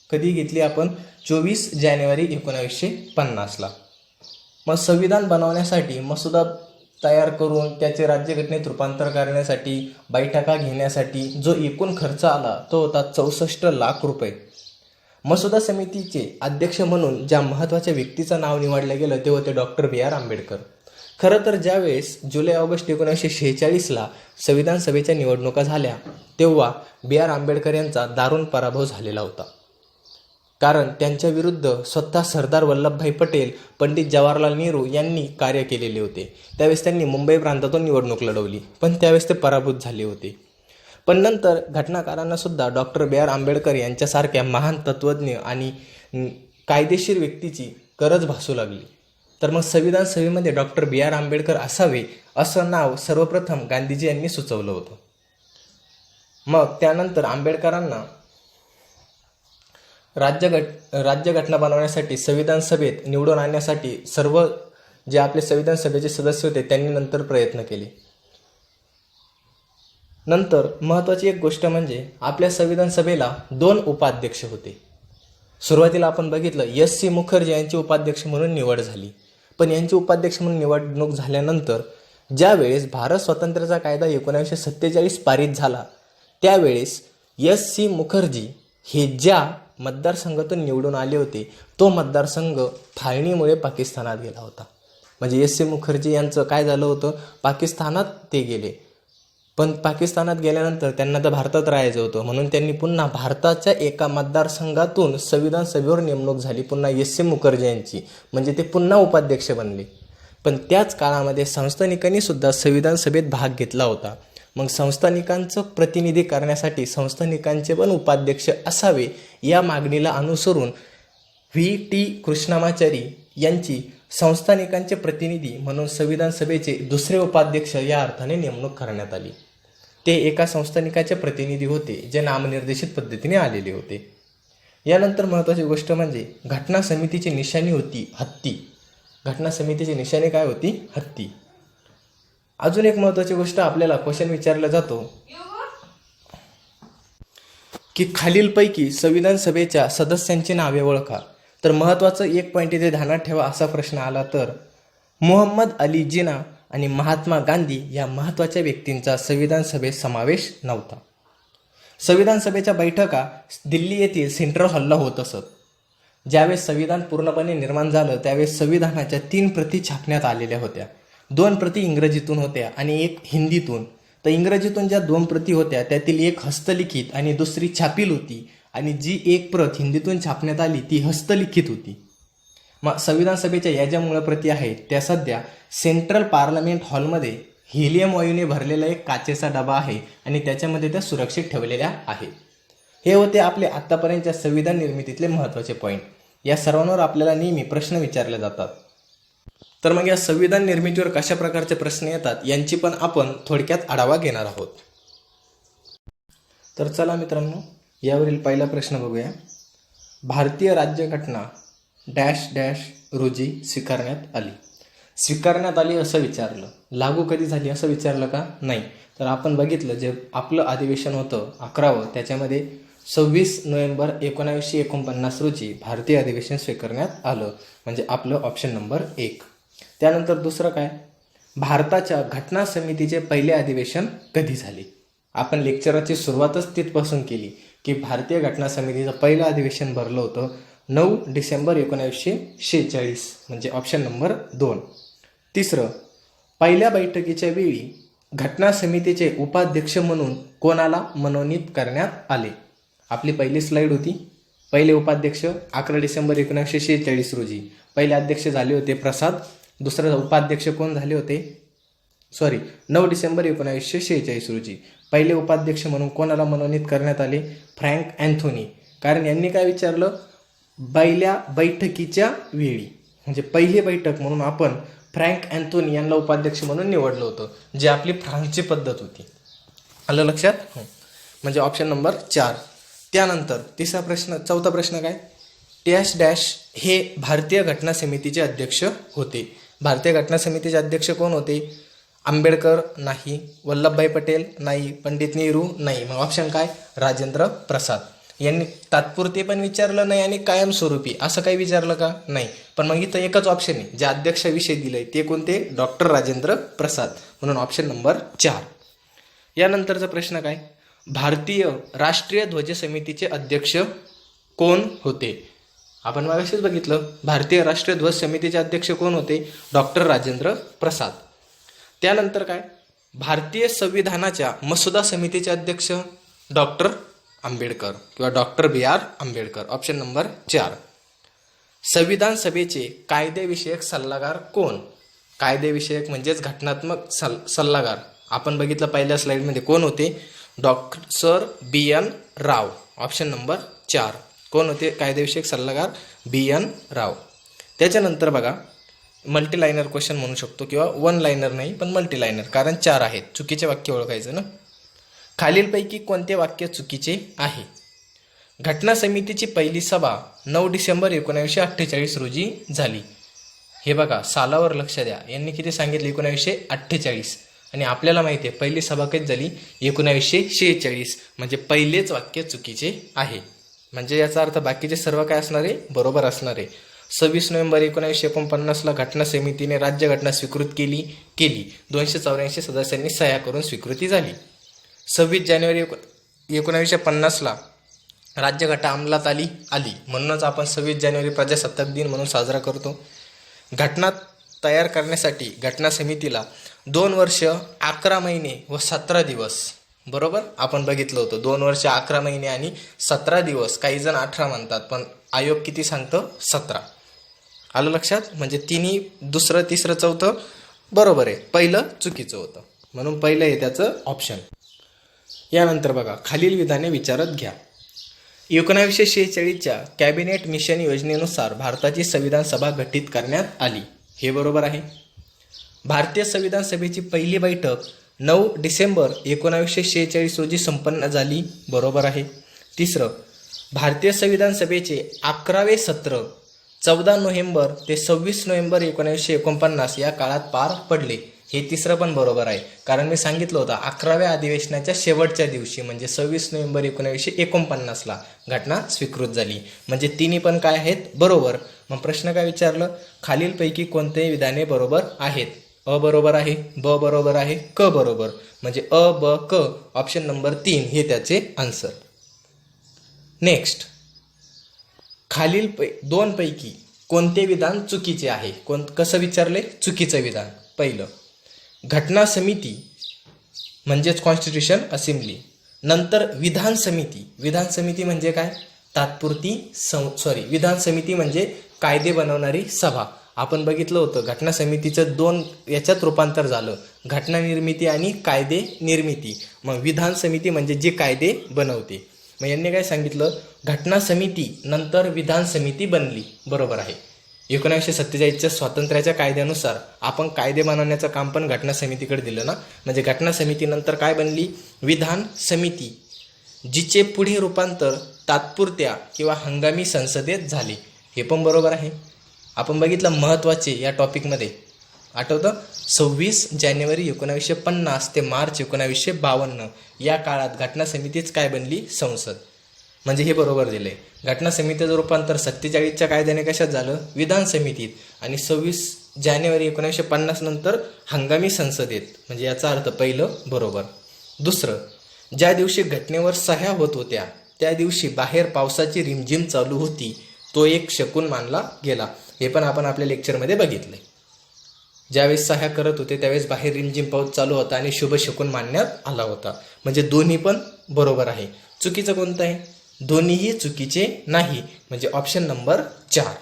कधी घेतली आपण? 24 जानेवारी 1950ला. मग संविधान बनवण्यासाठी मसुदा तयार करून त्याचे राज्यघटनेत रूपांतर करण्यासाठी बैठका घेण्यासाठी जो एकूण खर्च आला तो होता 64 लाख रुपये. मसुदा समितीचे अध्यक्ष म्हणून ज्या महत्त्वाच्या व्यक्तीचं नाव निवडलं गेलं ते होते डॉक्टर बी आर आंबेडकर. खरं तर ज्यावेळेस जुलै-ऑगस्ट 1946ला संविधान सभेच्या निवडणुका झाल्या तेव्हा बी आर आंबेडकर यांचा दारुण पराभव झालेला होता. कारण त्यांच्या विरुद्ध स्वतः सरदार वल्लभभाई पटेल, पंडित जवाहरलाल नेहरू यांनी कार्य केलेले होते. त्यावेळेस त्यांनी मुंबई प्रांतातून निवडणूक लढवली पण त्यावेळेस ते पराभूत झाले होते. पण नंतर घटनाकारांना सुद्धा डॉक्टर बी आर आंबेडकर यांच्यासारख्या महान तत्त्वज्ञ आणि कायदेशीर व्यक्तीची गरज भासू लागली. तर मग संविधान सभेमध्ये डॉक्टर बी आर आंबेडकर असावे असं नाव सर्वप्रथम गांधीजी यांनी सुचवलं होतं. मग त्यानंतर आंबेडकरांना राज्यघटना बनवण्यासाठी संविधान सभेत निवडून आणण्यासाठी सर्व जे आपले संविधान सभेचे सदस्य होते त्यांनी नंतर प्रयत्न केले. नंतर महत्त्वाची एक गोष्ट म्हणजे आपल्या संविधान सभेला 2 उपाध्यक्ष होते. सुरुवातीला आपण बघितलं S.C. मुखर्जी यांची उपाध्यक्ष म्हणून निवड झाली. पण यांची उपाध्यक्ष म्हणून निवडणूक झाल्यानंतर ज्यावेळेस भारत स्वातंत्र्याचा कायदा 1947 पारित झाला त्यावेळेस S.C. मुखर्जी हे ज्या मतदारसंघातून निवडून आले होते तो मतदारसंघ फाळणीमुळे पाकिस्तानात गेला होता. म्हणजे S.C. मुखर्जी यांचं काय झालं होतं, पाकिस्तानात ते गेले. पण पाकिस्तानात गेल्यानंतर त्यांना तर भारतात राहायचं होतं म्हणून त्यांनी पुन्हा भारताच्या एका मतदारसंघातून संविधान सभेवर नेमणूक झाली पुन्हा S.C. मुखर्जी यांची. म्हणजे ते पुन्हा उपाध्यक्ष बनले. पण त्याच काळामध्ये संस्थानिकांनी सुद्धा संविधान सभेत भाग घेतला होता. मग संस्थानिकांचं प्रतिनिधी करण्यासाठी संस्थानिकांचे पण उपाध्यक्ष असावे या मागणीला अनुसरून V.T. कृष्णमाचारी यांची संस्थानिकांचे प्रतिनिधी म्हणून संविधान सभेचे दुसरे उपाध्यक्ष या अर्थाने नेमणूक करण्यात आली. ते एका संस्थानिकाचे प्रतिनिधी होते जे नामनिर्देशित पद्धतीने आलेले होते. यानंतर महत्त्वाची गोष्ट म्हणजे घटना समितीची निशाणी होती हत्ती. घटना समितीची निशाणी काय होती? हत्ती. अजून एक महत्त्वाची गोष्ट आपल्याला क्वेश्चन विचारला जातो की खालीलपैकी संविधान सभेच्या सदस्यांची नावे ओळखा. तर महत्त्वाचं एक पॉईंट इथे ध्यानात ठेवा. असा प्रश्न आला तर मोहम्मद अली जिना आणि महात्मा गांधी या महत्त्वाच्या व्यक्तींचा संविधान सभेत समावेश नव्हता. संविधान सभेच्या बैठका दिल्ली येथील सेंट्रल हॉलला होत असत. ज्यावेळेस संविधान पूर्णपणे निर्माण झालं त्यावेळेस संविधानाच्या 3 प्रती छापण्यात आलेल्या होत्या. 2 प्रती इंग्रजीतून होत्या आणि 1 हिंदीतून. तर इंग्रजीतून ज्या 2 प्रती होत्या त्यातील 1 हस्तलिखित आणि दुसरी छापील होती आणि जी 1 प्रत हिंदीतून छापण्यात आली ती हस्तलिखित होती. मग संविधान सभेच्या या ज्या मूळ प्रती आहेत त्या सध्या सेंट्रल पार्लमेंट हॉलमध्ये हिलियम वायूने भरलेला एक काचेचा डबा आहे आणि त्याच्यामध्ये त्या सुरक्षित ठेवलेल्या आहेत. हे होते आपले आत्तापर्यंतच्या संविधान निर्मितीतले महत्त्वाचे पॉईंट. या सर्वांवर आपल्याला नेहमी प्रश्न विचारले जातात. तर मग या संविधान निर्मितीवर कशा प्रकारचे प्रश्न येतात यांची पण आपण थोडक्यात आढावा घेणार आहोत. तर चला मित्रांनो, यावरील पहिला प्रश्न बघूया. भारतीय राज्यघटना डॅश डॅश रोजी स्वीकारण्यात आली. स्वीकारण्यात आली असं विचारलं, लागू कधी झाली असं विचारलं का? नाही. तर आपण बघितलं जे आपलं अधिवेशन होतं 11वं, त्याच्यामध्ये 26 नोव्हेंबर 1949 रोजी भारतीय अधिवेशन स्वीकारण्यात आलं, म्हणजे आपलं ऑप्शन नंबर 1. त्यानंतर दुसरं काय, भारताच्या घटना समितीचे पहिले अधिवेशन कधी झाले? आपण लेक्चराची सुरुवातच तिथपासून केली की भारतीय घटना समितीचं पहिलं अधिवेशन भरलं होतं 9 डिसेंबर 1946, म्हणजे ऑप्शन नंबर 2. तिसरं, पहिल्या बैठकीच्या वेळी घटना समितीचे उपाध्यक्ष म्हणून कोणाला मनोनीत करण्यात आले? आपली पहिली स्लाईड होती. पहिले उपाध्यक्ष 11 डिसेंबर 1946 रोजी पहिले अध्यक्ष झाले होते प्रसाद. दुसरे उपाध्यक्ष कोण झाले होते? 9 डिसेंबर 1946 रोजी पहिले उपाध्यक्ष म्हणून कोणाला मनोनीत करण्यात आले? Frank Anthony. कारण यांनी काय विचारलं? पहिल्या बैठकीच्या वेळी, म्हणजे पहिली बैठक म्हणून आपण फ्रँक अँथोनी यांना उपाध्यक्ष म्हणून निवडलं होतं, जी आपली फ्रान्सची पद्धत होती. आलं लक्षात? म्हणजे ऑप्शन नंबर 4. त्यानंतर चौथा प्रश्न काय, डॅश डॅश हे भारतीय घटना समितीचे अध्यक्ष होते. भारतीय घटना समितीचे अध्यक्ष कोण होते? आंबेडकर नाही, वल्लभभाई पटेल नाही, पंडित नेहरू नाही. मग ऑप्शन काय? राजेंद्र प्रसाद. यांनी तात्पुरते पण विचारलं नाही आणि कायमस्वरूपी असं काही विचारलं का? नाही. पण मग इथं एकच ऑप्शन आहे जे अध्यक्षाविषयी दिलंय, ते कोणते? डॉक्टर राजेंद्र प्रसाद, म्हणून ऑप्शन नंबर 4. यानंतरचा प्रश्न काय, भारतीय राष्ट्रीय ध्वज समितीचे अध्यक्ष कोण होते? आपण मागाशीच बघितलं, भारतीय राष्ट्रीय ध्वज समितीचे अध्यक्ष कोण होते? डॉक्टर राजेंद्र प्रसाद. त्यानंतर काय, भारतीय संविधानाच्या मसुदा समितीचे अध्यक्ष डॉक्टर आंबेडकर किंवा doctor B.R. Ambedkar, option number 4. संविधान सभेचे कायदेविषयक सल्लागार कोण? कायदेविषयक म्हणजेच घटनात्मक सल्लागार आपण बघितलं पहिल्या स्लाइडमध्ये कोण होते? Doctor sir B.N. राव, ऑप्शन नंबर 4. कोण होते कायदेविषयक सल्लागार? B.N. राव. त्याच्यानंतर बघा, मल्टीलायनर क्वेश्चन म्हणू शकतो किंवा वन लायनर नाही पण मल्टीलायनर, कारण 4 आहेत. चुकीचे वाक्य ओळखायचं ना. खालीलपैकी कोणते वाक्य चुकीचे आहे? घटना समितीची पहिली सभा 9 डिसेंबर 1948 रोजी झाली. हे बघा, सालावर लक्ष द्या. यांनी किती सांगितले? 1948. आणि आपल्याला माहिती आहे पहिली सभा कधी झाली? 1946. म्हणजे पहिलेच वाक्य चुकीचे आहे. म्हणजे याचा अर्थ बाकीचे सर्व काय असणार आहे? बरोबर असणार आहे. 26 नोव्हेंबर 1949ला घटना समितीने राज्यघटना स्वीकृत केली. 284 सदस्यांनी सह्या करून स्वीकृती झाली. 26 जानेवारी 1950ला राज्यघटना अंमलात आली. म्हणूनच आपण 26 जानेवारी प्रजासत्ताक दिन म्हणून साजरा करतो. घटना तयार करण्यासाठी घटना समितीला 2 वर्ष 11 महिने व 17 दिवस, बरोबर आपण बघितलं होतं. 2 वर्ष 11 महिने आणि 17 दिवस. काही जण 18 म्हणतात, पण आयोग किती सांगतं? 17. आलं लक्षात? म्हणजे तिन्ही, दुसरं, तिसरं, चौथं बरोबर आहे, पहिलं चुकीचं होतं, म्हणून पहिलं आहे त्याचं ऑप्शन. यानंतर बघा, खालील विधाने विचारत घ्या. 1946च्या कॅबिनेट मिशन योजनेनुसार भारताची संविधान सभा गठीत करण्यात आली. हे बरोबर आहे. भारतीय संविधान सभेची पहिली बैठक 9 डिसेंबर 1946 रोजी संपन्न झाली. बरोबर आहे. तिसरं, भारतीय संविधान सभेचे 11वे सत्र 14 नोव्हेंबर ते 26 नोव्हेंबर 1949 या काळात पार पडले. हे तिसरं पण बरोबर आहे, कारण मी सांगितलं होतं 11व्या अधिवेशनाच्या शेवटच्या दिवशी म्हणजे 26 नोव्हेंबर 1949ला घटना स्वीकृत झाली. म्हणजे तिन्ही पण काय आहेत? बरोबर. मग प्रश्न काय विचारलं? खालीलपैकी कोणते विधाने बरोबर आहेत? अ बरोबर आहे, ब बरोबर आहे, क बरोबर. म्हणजे अ, ब, क, ऑप्शन नंबर 3 हे त्याचे आन्सर. नेक्स्ट, खालील 2 पैकी कोणते विधान चुकीचे आहे? कसं विचारले? चुकीचं विधान. पहिलं, घटना समिती म्हणजेच कॉन्स्टिट्यूशन असेंब्ली. नंतर विधान समिती. विधान समिती म्हणजे काय? विधान समिती म्हणजे कायदे बनवणारी सभा. आपण बघितलं होतं घटना समितीचं 2 याच्यात रूपांतर झालं, घटना निर्मिती आणि कायदे निर्मिती. मग विधान समिती म्हणजे जे कायदे बनवते. मग यांनी काय सांगितलं, घटना समिती नंतर विधान समिती बनली. बरोबर आहे. 1947च्या स्वातंत्र्याच्या कायद्यानुसार आपण कायदे बनवण्याचं काम पण घटना समितीकडे दिलं ना. म्हणजे घटना समितीनंतर काय बनली, विधान समिती, जिचे पुढे रूपांतर तात्पुरत्या किंवा हंगामी संसदेत झाले. हे पण बरोबर आहे. आपण बघितलं महत्त्वाचे या टॉपिकमध्ये आठवतं, 26 जानेवारी 1950 ते मार्च 1952 या काळात घटना समितीच काय बनली, संसद. म्हणजे हे बरोबर दिलं आहे. घटना समितीचं रूपांतर 47च्या कायद्याने कशात झालं, विधान समितीत, आणि 26 जानेवारी 1950 नंतर हंगामी संसदेत. म्हणजे याचा अर्थ पहिलं बरोबर. दुसरं, ज्या दिवशी घटनेवर सह्या होत होत्या त्या दिवशी बाहेर पावसाची रिमझिम चालू होती, तो एक शकुन मानला गेला. हे पण आपण आपल्या लेक्चरमध्ये बघितलंय. ज्यावेळेस सह्या करत होते त्यावेळेस बाहेर रिमझिम पाऊस चालू होता आणि शुभ शकुन मानण्यात आला होता. म्हणजे दोन्ही पण बरोबर आहे. चुकीचं कोणतं आहे, दोन्हीही चुकीचे नाही. म्हणजे ऑप्शन नंबर 4.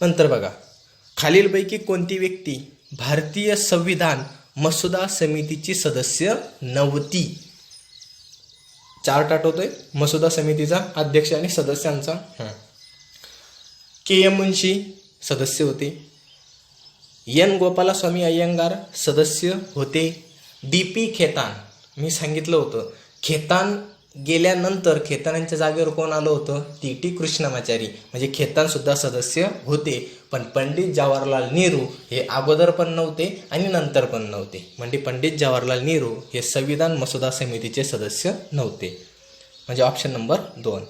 नंतर बघा, खालीलपैकी कोणती व्यक्ती भारतीय संविधान मसुदा समितीची सदस्य नव्हती. चार्ट आठवतोय मसुदा समितीचा अध्यक्ष आणि सदस्यांचा. के.एम. मुन्शी सदस्य होते. एन. गोपालस्वामी अय्यंगार सदस्य होते. डी.पी. खेतान, मी सांगितलं होतं खेतान गेल्यानंतर खेतानांच्या जागेवर कोण आलं होतं, टी कृष्णमाचारी. म्हणजे खेतान सुद्धा सदस्य होते. पण पंडित जवाहरलाल नेहरू हे अगोदर पण नव्हते आणि नंतर पण नव्हते. म्हणजे पंडित जवाहरलाल नेहरू हे संविधान मसुदा समितीचे सदस्य नव्हते. म्हणजे ऑप्शन नंबर 2.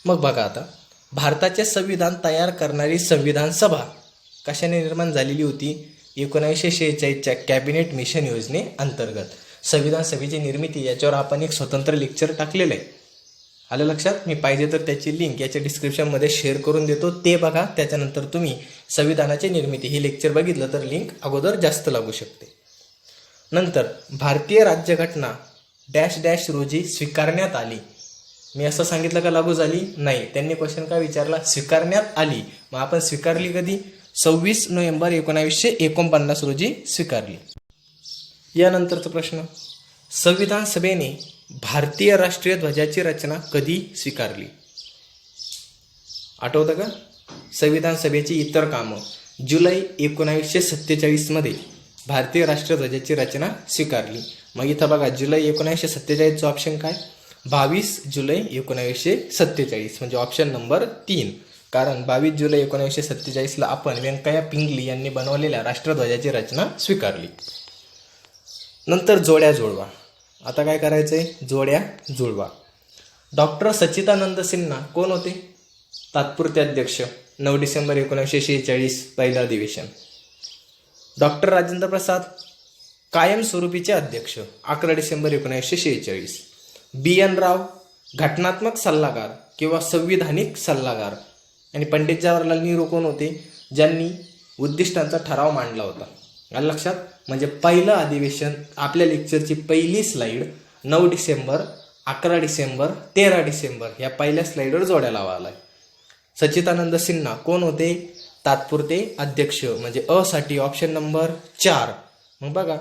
मग बघा आता, भारताचे संविधान तयार करणारी संविधान सभा कशाने निर्माण झालेली होती, 1946च्या कॅबिनेट मिशन योजने अंतर्गत. संविधान सभेची निर्मिती याच्यावर आपण एक स्वतंत्र लेक्चर टाकलेलं आहे. आलं लक्षात. मी पाहिजे तर त्याची लिंक याच्या डिस्क्रिप्शनमध्ये शेअर करून देतो, ते बघा. त्याच्यानंतर तुम्ही संविधानाची निर्मिती हे लेक्चर बघितलं तर लिंक अगोदर जास्त लागू शकते. नंतर भारतीय राज्यघटना डॅश डॅश रोजी स्वीकारण्यात आली. मी असं सांगितलं का लागू झाली, नाही. त्यांनी क्वेश्चन काय विचारला, स्वीकारण्यात आली. मग आपण स्वीकारली कधी, 26 नोव्हेंबर 1949 रोजी स्वीकारली. यानंतरचा प्रश्न, संविधान सभेने भारतीय राष्ट्रीय ध्वजाची रचना कधी स्वीकारली. आठवतं का, संविधान सभेची इतर कामं, जुलै 1947 मध्ये भारतीय राष्ट्रीय ध्वजाची रचना स्वीकारली. मग इथं बघा, जुलै 1947चं ऑप्शन काय, 22 जुलै 1947. म्हणजे ऑप्शन नंबर 3. कारण 22 जुलै 1947ला आपण व्यंकय्या पिंगली यांनी बनवलेल्या राष्ट्रध्वजाची रचना स्वीकारली. नंतर जोड्या जुळवा. आता काय करायचंय, जोड्या जुळवा. डॉक्टर सच्चिदानंद सिन्हा कोण होते, तात्पुरते अध्यक्ष, 9 डिसेंबर 1946 पहिलं अधिवेशन. डॉक्टर राजेंद्र प्रसाद कायमस्वरूपीचे अध्यक्ष, 11 डिसेंबर 1946. बी.एन. राव घटनात्मक सल्लागार किंवा संविधानिक सल्लागार. आणि पंडित जवाहरलाल नेहरू कोण होते, ज्यांनी उद्दिष्टांचा ठराव मांडला होता. आलं लक्षात. म्हणजे पहिलं अधिवेशन, आपल्या लेक्चरची पहिली स्लाईड 9 डिसेंबर, 11 डिसेंबर, 13 डिसेंबर या पहिल्या स्लाईडवर जोड्या लावायला. सच्चिदानंद सिन्हा कोण होते, तात्पुरते अध्यक्ष. म्हणजे अ साठी ऑप्शन नंबर 4. मग बघा,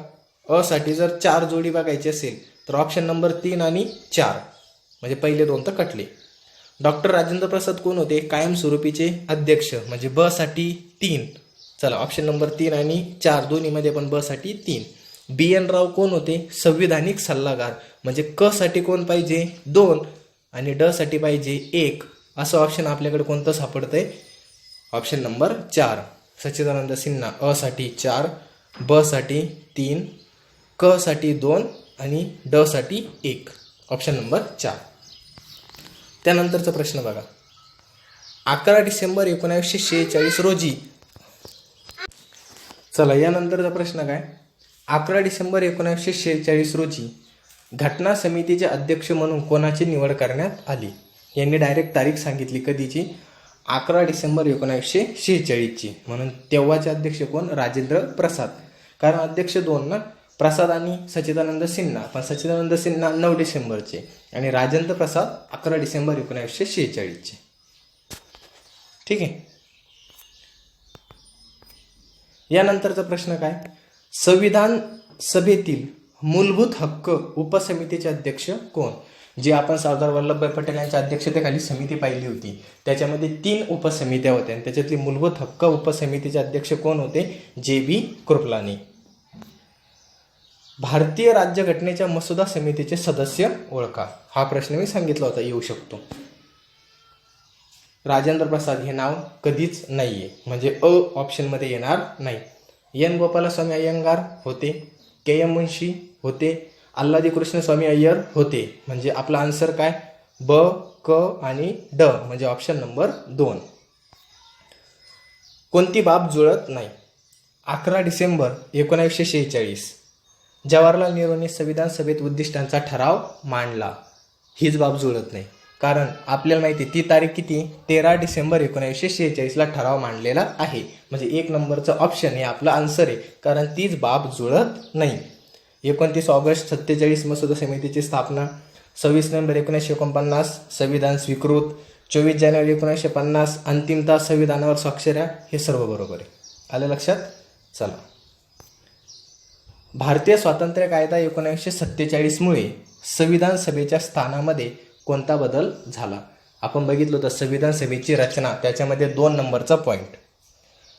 अ साठी जर 4 जोडी बघायची असेल तर ऑप्शन नंबर 3 आणि 4. म्हणजे पहिले 2 तर कटले. डॉक्टर राजेंद्र प्रसाद कोण होते, कायमस्वरूपीचे अध्यक्ष. म्हणजे ब साठी 3. चला, ऑप्शन नंबर 3 आणि 4 दोन्हीमध्ये पण ब साठी 3. बी.एन. राव कोण होते, संविधानिक सल्लागार. म्हणजे क साठी कोण पाहिजे, 2 आणि ड साठी पाहिजे 1. असं ऑप्शन आपल्याकडे कोणतं सापडतंय, ऑप्शन नंबर 4. सच्चिदानंद सिन्हा अ साठी 4, ब साठी 3, क साठी 2 आणि ड साठी 1. Option number 4. त्यानंतरचा प्रश्न बघा, 11 डिसेंबर 1946 रोजी. चला, यानंतरचा प्रश्न काय, 11 डिसेंबर 1946 रोजी घटना समितीचे अध्यक्ष म्हणून कोणाची निवड करण्यात आली. यांनी डायरेक्ट तारीख सांगितली कधीची, 11 डिसेंबर 1946ची. म्हणून तेव्हाचे अध्यक्ष कोण, राजेंद्र प्रसाद. कारण अध्यक्ष 2 ना, प्रसाद आणि सच्चिदानंद सिन्हा. पण सच्चिदानंद सिन्हा 9 डिसेंबरचे आणि राजेंद्र प्रसाद 11 डिसेंबर 1946चे. ठीक आहे. यानंतरचा प्रश्न काय, संविधान सभेतील मूलभूत हक्क उपसमितीचे अध्यक्ष कोण. जी आपण सरदार वल्लभभाई पटेल यांच्या अध्यक्षतेखाली समिती पाहिली होती, त्याच्यामध्ये 3 उपसमित्या होत्या आणि त्याच्यातली मूलभूत हक्क उपसमितीचे अध्यक्ष कोण होते? JB कृपलानी. भारतीय राज्यघटनेच्या मसुदा समितीचे सदस्य ओळखा. हा प्रश्न मी सांगितला होता, येऊ शकतो. राजेंद्र प्रसाद हे नाव कधीच नाहीये, म्हणजे ऑप्शनमध्ये येणार नाही. N गोपालस्वामी अय्यंगार होते, KM मुन्शी होते, अल्लादी कृष्णस्वामी अय्यर होते. म्हणजे आपला आन्सर काय? ब, क आणि ड, म्हणजे ऑप्शन नंबर 2. कोणती बाब जुळत नाही? 11 डिसेंबर 1946 जवाहरलाल नेहरूंनी संविधान सभेत उद्दिष्टांचा ठराव मांडला. हीच बाब जुळत नाही, कारण आपल्याला माहिती ती तारीख किती? 13 डिसेंबर 1946ला ठराव मांडलेला आहे. म्हणजे 1 नंबरचं ऑप्शन हे आपलं आन्सर आहे, कारण तीच बाब जुळत नाही. 29 ऑगस्ट 47 मसुदा समितीची स्थापना, 26 नोव्हेंबर 1949 संविधान स्वीकृत, 24 जानेवारी 1950 अंतिमतः संविधानावर स्वाक्षऱ्या, हे सर्व बरोबर आहे. आलं लक्षात? चला. भारतीय स्वातंत्र्य कायदा 1947 मुळे संविधान सभेच्या स्थानामध्ये कोणता बदल झाला? आपण बघितलं होतं संविधान सभेची रचना, त्याच्यामध्ये 2 नंबरचा पॉईंट.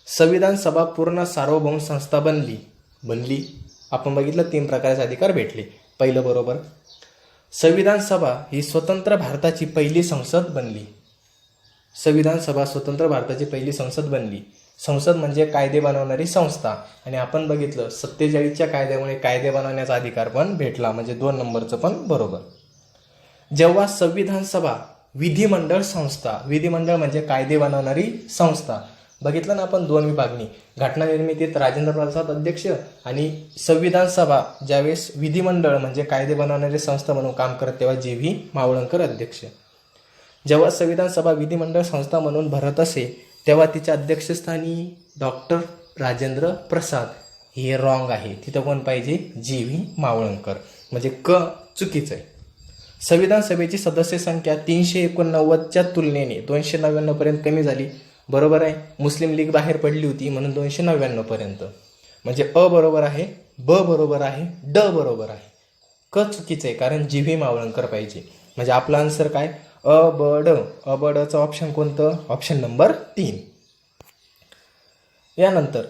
संविधान सभा पूर्ण सार्वभौम संस्था बनली. आपण बघितलं 3 प्रकारचे अधिकार भेटले. पहिलं बरोबर. संविधान सभा ही स्वतंत्र भारताची पहिली संसद बनली. संविधान सभा स्वतंत्र भारताची पहिली संसद बनली. संसद म्हणजे कायदे बनवणारी संस्था, आणि आपण बघितलं 47च्या कायद्यामुळे कायदे बनवण्याचा अधिकार पण भेटला, म्हणजे 2 नंबरचं पण बरोबर. जेव्हा संविधान सभा विधिमंडळ संस्था, विधिमंडळ म्हणजे कायदे बनवणारी संस्था, बघितलं ना आपण 2 विभागणी, घटना निर्मितीत राजेंद्र प्रसाद अध्यक्ष आणि संविधान सभा ज्यावेळेस विधिमंडळ म्हणजे कायदे बनवणारी संस्था म्हणून काम करत तेव्हा JV मावळणकर अध्यक्ष. जेव्हा संविधान सभा विधिमंडळ संस्था म्हणून भरत असे तेव्हा तिच्या अध्यक्षस्थानी डॉक्टर राजेंद्र प्रसाद, हे रॉंग आहे. तिथं कोण पाहिजे? JV मावळणकर, म्हणजे क चुकीचं आहे. संविधान सभेची सदस्य संख्या 389च्या तुलनेने 299 पर्यंत कमी झाली. बरोबर आहे. मुस्लिम लीग बाहेर पडली होती म्हणून 299 पर्यंत, म्हणजे अ बरोबर आहे, ब बरोबर आहे, ड बरोबर आहे, क चुकीचं आहे, कारण JV मावळणकर पाहिजे. म्हणजे आपला आन्सर काय? अ ब ड. अ ब डचं ऑप्शन कोणतं? Option number 3. यानंतर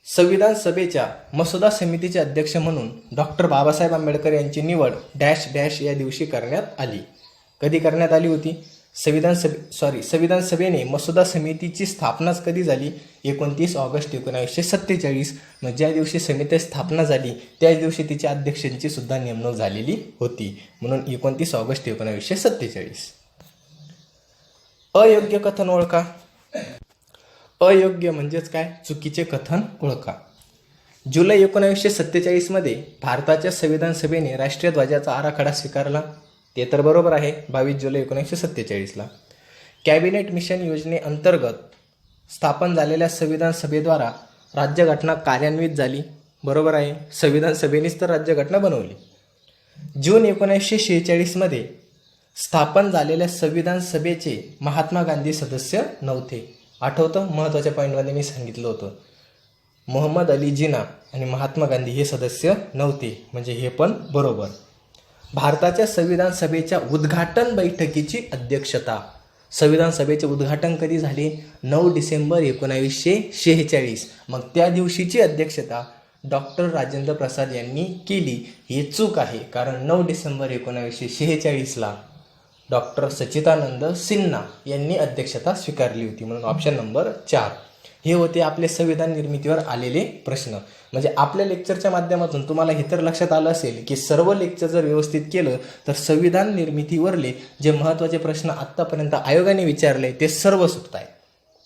संविधान सभेच्या मसुदा समितीचे अध्यक्ष म्हणून डॉक्टर बाबासाहेब आंबेडकर यांची निवड डॅश डॅश या दिवशी करण्यात आली. कधी करण्यात आली होती? संविधान सभेने मसुदा समितीची स्थापनाच कधी झाली? 29 ऑगस्ट 1947. मग ज्या दिवशी समिती स्थापना झाली त्याच दिवशी तिच्या अध्यक्षांची सुद्धा नेमणूक झालेली होती, म्हणून 29 ऑगस्ट 1947. अयोग्य कथन ओळखा. अयोग्य म्हणजेच काय? चुकीचे कथन ओळखा. जुलै 1947 मध्ये भारताच्या संविधान सभेने राष्ट्रीय ध्वजाचा आराखडा स्वीकारला. ते तर बरोबर आहे, 22 जुलै 1947ला. कॅबिनेट मिशन योजनेअंतर्गत स्थापन झालेल्या संविधान सभेद्वारा राज्यघटना कार्यान्वित झाली. बरोबर आहे, संविधान सभेनेच तर राज्यघटना बनवली. जून 1946 मध्ये स्थापन झालेल्या संविधान सभेचे महात्मा गांधी सदस्य नव्हते. आठवतं? महत्त्वाच्या पॉईंटमध्ये मी सांगितलं होतं, मोहम्मद अली जिना आणि महात्मा गांधी हे सदस्य नव्हते, म्हणजे हे पण बरोबर. भारताच्या संविधान सभेच्या उद्घाटन बैठकीची अध्यक्षता, संविधान सभेचे उद्घाटन कधी झाले? 9 डिसेंबर 1946. मग त्या दिवशीची अध्यक्षता डॉक्टर राजेंद्र प्रसाद यांनी केली. ही चूक आहे, कारण 9 डिसेंबर 1946ला डॉक्टर सच्चिदानंद सिन्हा यांनी अध्यक्षता स्वीकारली होती, म्हणून ऑप्शन नंबर 4. हे होते आपले संविधान निर्मितीवर आलेले प्रश्न. म्हणजे आपल्या लेक्चरच्या माध्यमातून तुम्हाला हे तर लक्षात आलं असेल की सर्व लेक्चर जर व्यवस्थित केलं तर संविधान निर्मितीवरले जे महत्त्वाचे प्रश्न आत्तापर्यंत आयोगाने विचारले ते सर्व सुटत आहे.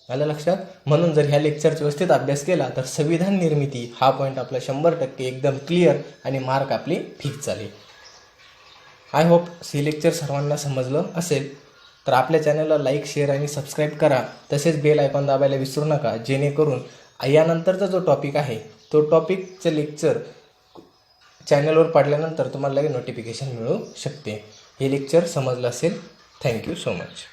आलं लक्षात? म्हणून जर ह्या लेक्चरचा व्यवस्थित अभ्यास केला तर संविधान निर्मिती हा पॉईंट आपला 100% एकदम क्लिअर आणि मार्क आपले फिक्स झाले. आय होप हे लेक्चर सर्वांना समजलं असेल. तर आपल्या चॅनलला लाईक, शेअर आणि सबस्क्राईब करा. तसेच बेल आयकॉन दाबायला विसरू नका, जेणेकरून यानंतरचा जो टॉपिक आहे तो टॉपिकचं लेक्चर चॅनलवर पडल्यानंतर तुम्हाला लगेच नोटिफिकेशन मिळू शकते. हे लेक्चर समजलं असेल. Thank you so much.